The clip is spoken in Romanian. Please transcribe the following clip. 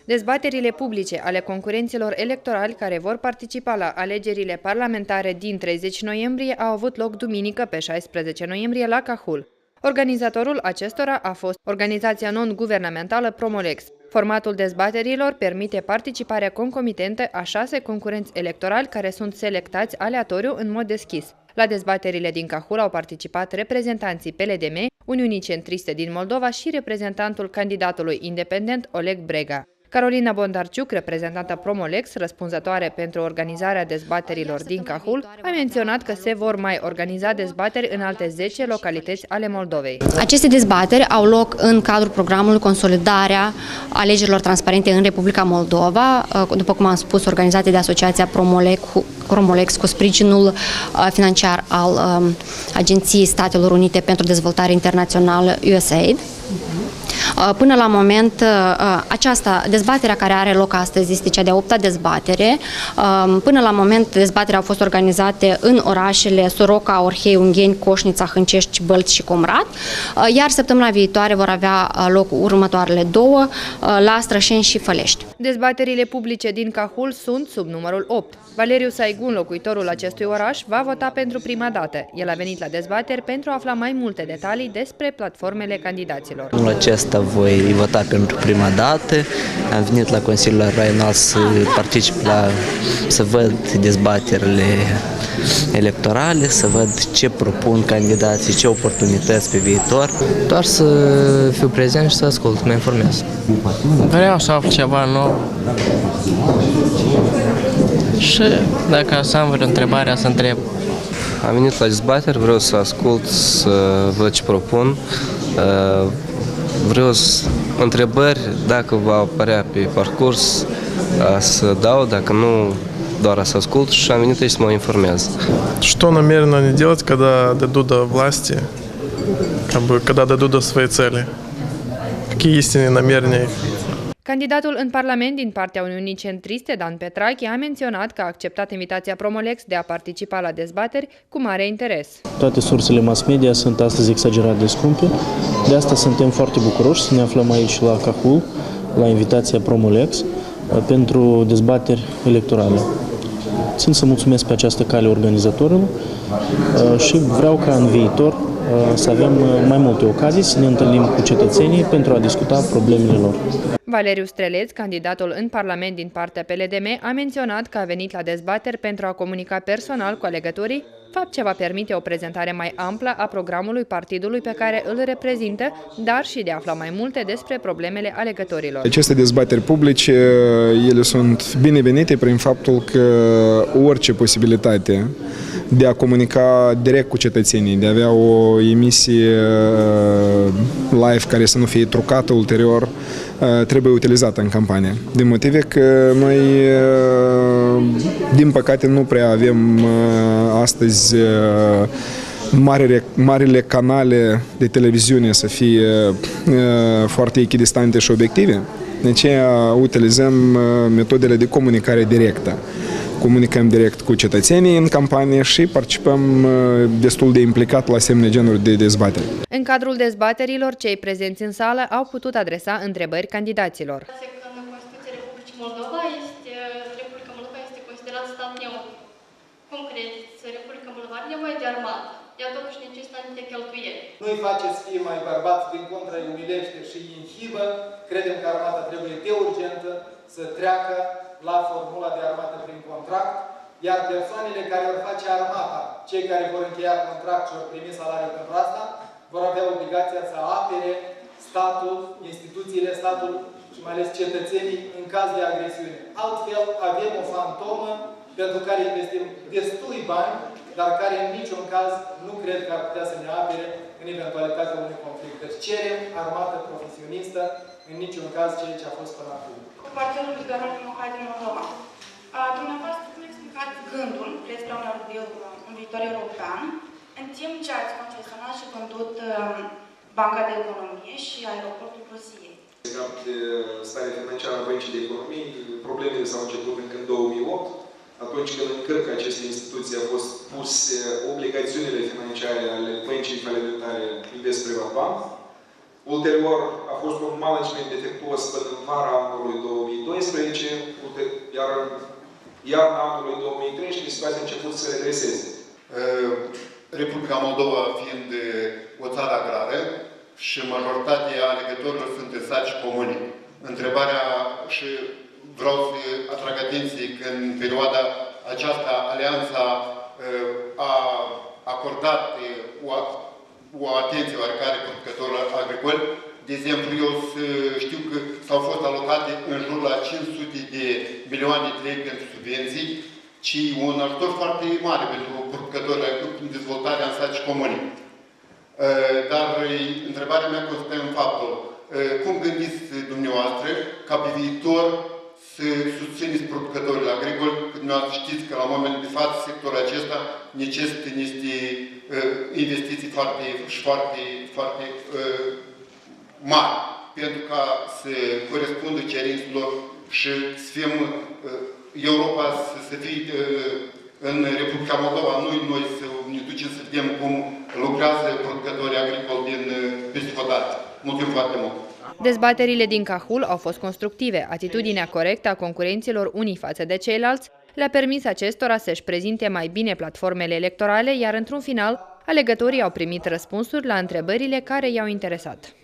Dezbaterile publice ale concurenților electorali care vor participa la alegerile parlamentare din 30 noiembrie au avut loc duminică pe 16 noiembrie la Cahul. Organizatorul acestora a fost organizația non-guvernamentală Promolex. Formatul dezbaterilor permite participarea concomitentă a 6 concurenți electorali care sunt selectați aleatoriu în mod deschis. La dezbaterile din Cahul au participat reprezentanții PLDM, Uniunii Centriste din Moldova și reprezentantul candidatului independent Oleg Brega. Carolina Bondarciuc, reprezentanta Promolex, răspunzătoare pentru organizarea dezbaterilor din Cahul, a menționat că se vor mai organiza dezbateri în alte 10 localități ale Moldovei. Aceste dezbateri au loc în cadrul programului Consolidarea alegerilor transparente în Republica Moldova, după cum am spus, organizate de Asociația Promolex cu sprijinul financiar al Agenției Statelor Unite pentru Dezvoltare Internațională USAID. Până la moment, dezbaterea care are loc astăzi este cea de-a 8-a dezbatere. Până la moment, dezbaterea au fost organizate în orașele Soroca, Orhei, Ungheni, Coșnița, Hâncești, Bălți și Comrat, iar săptămâna viitoare vor avea loc următoarele două, la Strășeni și Fălești. Dezbaterile publice din Cahul sunt sub numărul 8. Valeriu Saigun, locuitorul acestui oraș, va vota pentru prima dată. El a venit la dezbateri pentru a afla mai multe detalii despre platformele candidaților. Anul acesta voi vota pentru prima dată. Am venit la Consiliul Raional să particip să văd dezbaterile electorale, să văd ce propun candidații, ce oportunități pe viitor. Doar să fiu prezent și să ascult, mă informez. Vreau să aflu ceva nou și dacă să am vreo întrebare, să întreb. Am venit la dezbateri, vreau să ascult, să văd ce propun. Vreau întrebări, dacă va apărea pe parcurs, să dau, dacă nu, doar să ascult, și am venit aici să mă informez. Что намерены они делать, когда дойдут до власти, когда дойдут до своей цели? Какие истинные намерения их? Candidatul în Parlament din partea Uniunii Centriste, Dan Petrache, a menționat că a acceptat invitația Promolex de a participa la dezbateri cu mare interes. Toate sursele mass media sunt astăzi exagerat de scumpe, de asta suntem foarte bucuroși să ne aflăm aici la Cahul, la invitația Promolex, pentru dezbateri electorale. Țin să mulțumesc pe această cale organizatorilor și vreau ca în viitor să avem mai multe ocazii să ne întâlnim cu cetățenii pentru a discuta problemele lor. Valeriu Streleț, candidatul în Parlament din partea PLDM, a menționat că a venit la dezbateri pentru a comunica personal cu alegătorii, fapt ce va permite o prezentare mai amplă a programului partidului pe care îl reprezintă, dar și de a afla mai multe despre problemele alegătorilor. Aceste dezbateri publice, ele sunt binevenite prin faptul că orice posibilitate de a comunica direct cu cetățenii, de a avea o emisie live care să nu fie trucată ulterior, trebuie utilizată în campanie. Din motive că noi, din păcate, nu prea avem astăzi marile canale de televiziune să fie foarte echidistante și obiective. De aceea utilizăm metodele de comunicare directă. Comunicăm direct cu cetățenii în campanie și participăm destul de implicat la asemenea genuri de dezbateri. În cadrul dezbaterilor, cei prezenți în sală au putut adresa întrebări candidaților. În Constituția Republicii Moldova Republica Moldova este considerată stat neutru. Cum credeți, Republica Moldova are nevoie de armată? Ea totuși necesită anumite cheltuieli. Nu-i face să fie mai bărbați, din contra îi umilește și îi inhibă. Credem că armata trebuie de urgentă să treacă la formula de armată prin contract, iar persoanele care vor face armata, cei care vor încheia contract și vor primi salariul pentru asta, vor avea obligația să apere statul, instituțiile statului și mai ales cetățenii în caz de agresiune. Altfel avem o fantomă pentru care investim destui bani, dar care în niciun caz nu cred că ar putea să ne apere în eventualitatea unui conflict. Deci cerem armată profesionistă, în niciun caz ceea ce a fost până acum. Partidul Liberal Democrat din Moldova. Dumneavoastră cum explicați gândul despre un în viitor european, în timp ce ați concesionat și vândut Banca de Economie și Aeroportul Rusiei? Legat de starea financiară a Băncii de Economie, problemele s-au început încă în 2008, atunci când în cărcă acestei instituții au fost puse obligațiunile financiare ale Băncii Falimentare Invest Privatbank. Ulterior a fost un management defectuos până în vara anului 2012. 2012, iar în iarna anului 2013, situația a început să se redreseze. Republica Moldova fiind o țară agrară și majoritatea alegătorilor sunt de saci comuni. Întrebarea și vreau să atrag atenție că în perioada aceasta Alianța a acordat o atenție oarecare producătorilor agricoli. De exemplu, eu știu că s-au fost alocate în jur la 500 de milioane de lei pentru subvenții, ci un ajutor foarte mare pentru producătorii agricoli în dezvoltarea în saci comuni. Dar întrebarea mea constă în faptul, cum gândiți dumneavoastră ca pe viitor să susțineți producătorii agricoli, că dumneavoastră știți că la momentul de față sectorul acesta necesită niște investiții foarte mari pentru ca să corespundă cerințelor și să fim Europa să fie în Republica Moldova, noi să ne ducem să vedem cum lucrează producătorii agricoli din peste hotare. Mulțumim foarte mult! Dezbaterile din Cahul au fost constructive. Atitudinea corectă a concurenților unii față de ceilalți le-a permis acestora să-și prezinte mai bine platformele electorale, iar într-un final, alegătorii au primit răspunsuri la întrebările care i-au interesat.